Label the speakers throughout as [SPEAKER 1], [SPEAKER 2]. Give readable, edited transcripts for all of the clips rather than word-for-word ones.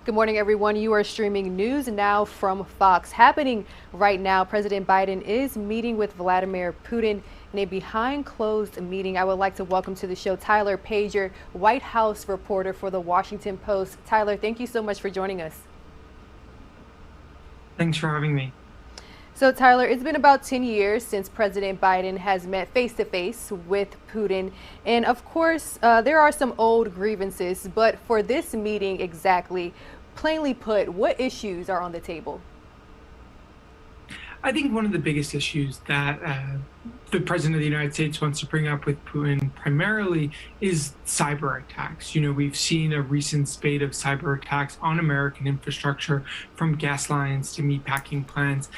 [SPEAKER 1] Good morning, everyone. You are streaming News Now from Fox. Happening right now, President Biden is meeting with Vladimir Putin in a behind closed meeting. I would like to welcome to the show Tyler Pager, White House reporter for the Washington Post. Tyler, thank you so much for joining us.
[SPEAKER 2] Thanks for having me.
[SPEAKER 1] So, Tyler, it's been about 10 years since President Biden has met face-to-face with Putin. And of course, there are some old grievances. But for this meeting exactly, plainly put, what issues are on the table?
[SPEAKER 2] I think one of the biggest issues that the president of the United States wants to bring up with Putin primarily is cyber attacks. We've seen a recent spate of cyber attacks on American infrastructure, from gas lines to meatpacking plants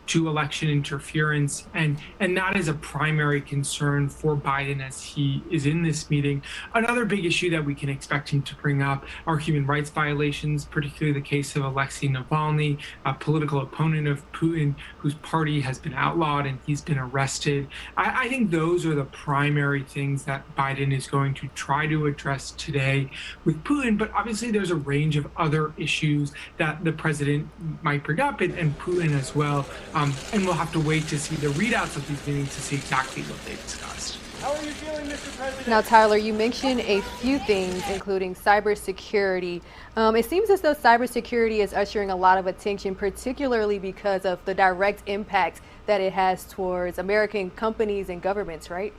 [SPEAKER 2] to election interference. And that is a primary concern for Biden as he is in this meeting. Another big issue that we can expect him to bring up are human rights violations, particularly the case of Alexei Navalny, a political opponent of Putin, whose party has been outlawed and he's been arrested. I think those are the primary things that Biden is going to try to address today with Putin. But obviously, there's a range of other issues that the president might bring up, and Putin as well. And we'll have to wait to see the readouts of these meetings to see exactly what they discussed.
[SPEAKER 3] How are you feeling, Mr. President?
[SPEAKER 1] Now, Tyler, you mentioned a few things, including cybersecurity. It seems as though cybersecurity is ushering a lot of attention, particularly because of the direct impact that it has towards American companies and governments, right?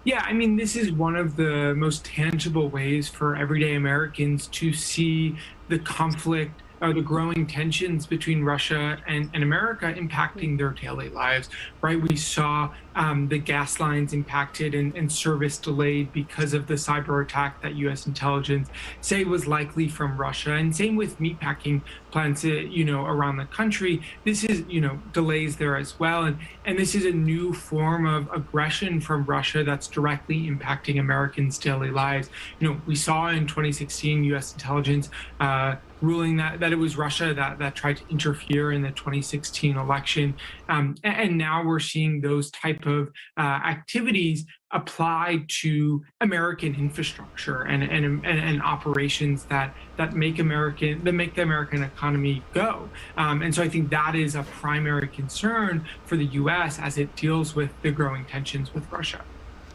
[SPEAKER 2] Yeah, I mean, this is one of the most tangible ways for everyday Americans to see the conflict or the growing tensions between Russia and America impacting their daily lives, right? We saw the gas lines impacted and service delayed because of the cyber attack that U.S. intelligence say was likely from Russia. And same with meatpacking plants, around the country. This is, delays there as well. And this is a new form of aggression from Russia that's directly impacting Americans' daily lives. We saw in 2016 U.S. intelligence ruling that it was Russia that tried to interfere in the 2016 election. And now we're seeing those type of activities applied to American infrastructure and operations that make the American economy go. And so I think that is a primary concern for the U.S. as it deals with the growing tensions with Russia.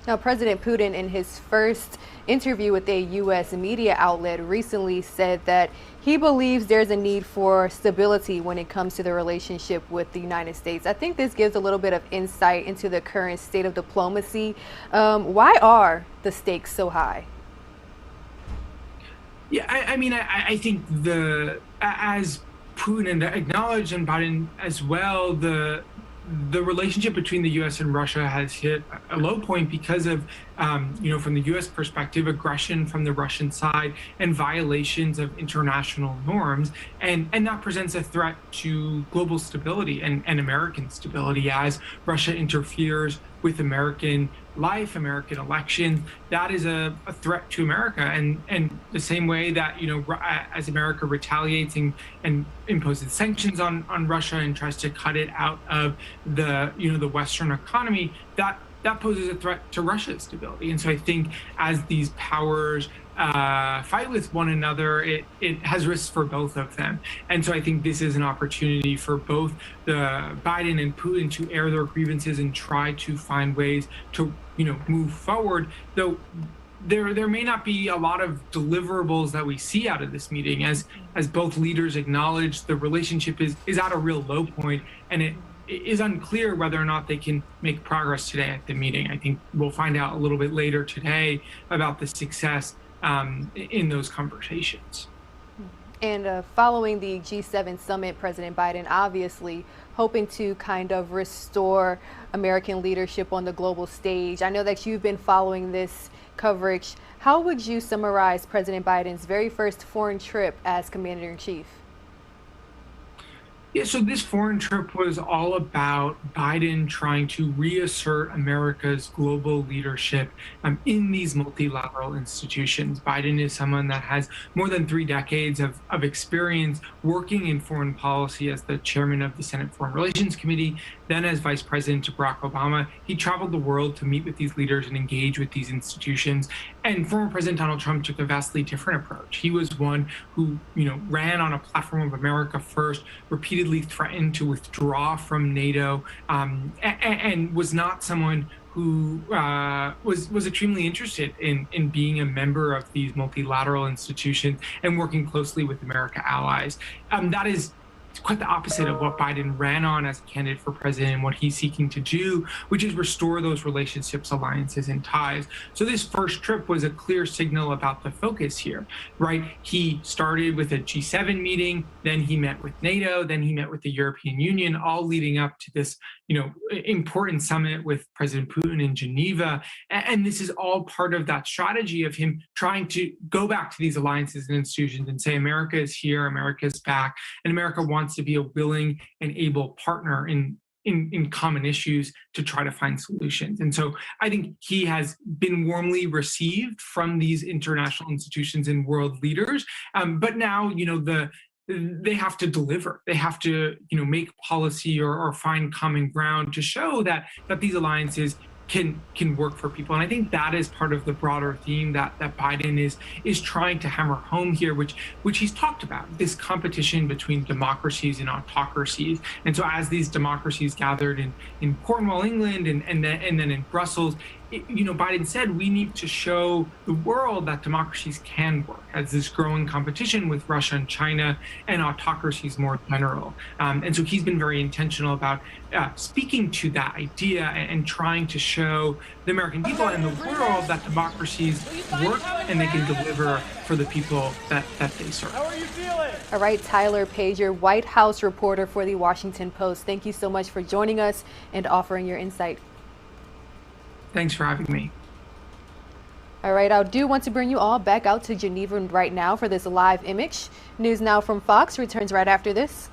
[SPEAKER 1] Now, President Putin, in his first interview with a U.S. media outlet, recently said that he believes there's a need for stability when it comes to the relationship with the United States. I think this gives a little bit of insight into the current state of diplomacy. Why are the stakes so high?
[SPEAKER 2] Yeah, I think as Putin acknowledged, and Biden as well, the relationship between the U.S. and Russia has hit a low point because of, from the U.S. perspective, aggression from the Russian side and violations of international norms. And that presents a threat to global stability and American stability as Russia interferes with American life, American elections. That is a threat to America. And the same way that, as America retaliates and imposes sanctions on Russia and tries to cut it out of the Western economy, that poses a threat to Russia's stability. And so I think as these powers fight with one another, it has risks for both of them. And so I think this is an opportunity for both the Biden and Putin to air their grievances and try to find ways to, move forward, though there may not be a lot of deliverables that we see out of this meeting. As both leaders acknowledge, the relationship is at a real low point, and it is unclear whether or not they can make progress today at the meeting. I think we'll find out a little bit later today about the success in those conversations.
[SPEAKER 1] And following the G7 summit, President Biden obviously hoping to kind of restore American leadership on the global stage. I know that you've been following this coverage. How would you summarize President Biden's very first foreign trip as Commander-in-Chief?
[SPEAKER 2] Yeah, so this foreign trip was all about Biden trying to reassert America's global leadership in these multilateral institutions. Biden is someone that has more than 3 decades of experience working in foreign policy as the chairman of the Senate Foreign Relations Committee, then as vice president to Barack Obama, he traveled the world to meet with these leaders and engage with these institutions. And former President Donald Trump took a vastly different approach. He was one who, ran on a platform of America first, repeatedly threatened to withdraw from NATO, and was not someone who was extremely interested in being a member of these multilateral institutions and working closely with America allies. That is quite the opposite of what Biden ran on as a candidate for president and what he's seeking to do, which is restore those relationships, alliances, and ties. So this first trip was a clear signal about the focus here, right? He started with a G7 meeting, then he met with NATO, then he met with the European Union, all leading up to this, important summit with President Putin in Geneva. And this is all part of that strategy of him trying to go back to these alliances and institutions and say, America is here, America is back, and America wants to be a willing and able partner in common issues to try to find solutions. And so I think he has been warmly received from these international institutions and world leaders. But now, they have to deliver. They have to, make policy or find common ground to show that these alliances can work for people. And I think that is part of the broader theme that Biden is trying to hammer home here, which he's talked about, this competition between democracies and autocracies. And so as these democracies gathered in Cornwall, England, and then in Brussels, Biden said we need to show the world that democracies can work as this growing competition with Russia and China and autocracies more general. And so he's been very intentional about speaking to that idea and trying to show the American people and the world that democracies work and they can deliver for the people that they serve.
[SPEAKER 3] How are you feeling?
[SPEAKER 1] All right, Tyler Pager, White House reporter for the Washington Post. Thank you so much for joining us and offering your insight.
[SPEAKER 2] Thanks for having me.
[SPEAKER 1] All right, I do want to bring you all back out to Geneva right now for this live image. News Now from Fox returns right after this.